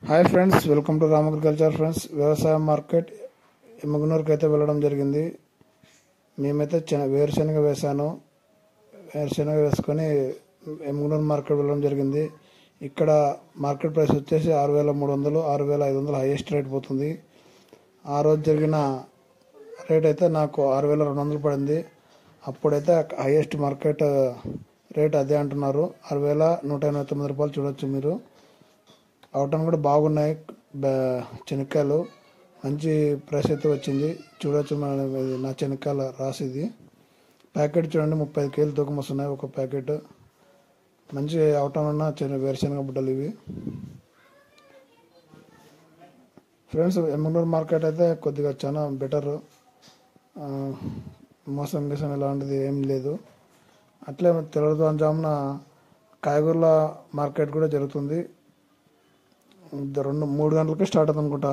Hi friends, welcome to Ram agriculture. Friends, వ్యవసాయ market ఎమ్మగనూరుకి అయితే వెళ్ళడం జరిగింది. మేమైతే వేరుశనగ వేసాను. వేరుశనగ వేసుకొని ఎమ్మగనూరు మార్కెట్ వెళ్ళడం జరిగింది. ఇక్కడ మార్కెట్ ప్రైస్ వచ్చేసి 6,300, 6,500 హైయెస్ట్ రేట్ పోతుంది. ఆ రోజు జరిగిన రేట్ అయితే నాకు 6,200 పడింది. అప్పుడైతే హైయెస్ట్ మార్కెట్ రేట్ అదే అంటున్నారు. 6,189 రూపాయలు చూడొచ్చు మీరు. అవటం కూడా బాగున్నాయి. చెనక్కాయలు మంచి ప్రైస్ అయితే వచ్చింది. చూడొచ్చు నా చెనక్కాయల రాసిది. ప్యాకెట్ చూడండి, 35 కేజీలు తూకం వస్తున్నాయి ఒక ప్యాకెట్. మంచి అవటం ఉన్న వేరుశనగ బుడ్డలు ఇవి. ఫ్రెండ్స్, ఎమ్మగనూరు మార్కెట్ అయితే కొద్దిగా చాలా బెటర్. మోసం గీసం ఇలాంటిది ఏం లేదు. అట్లే తెల్లవారుజామున కాయగూరల మార్కెట్ కూడా జరుగుతుంది. 2-3 గంటలకే స్టార్ట్ అవుతుంది అనుకుంటా.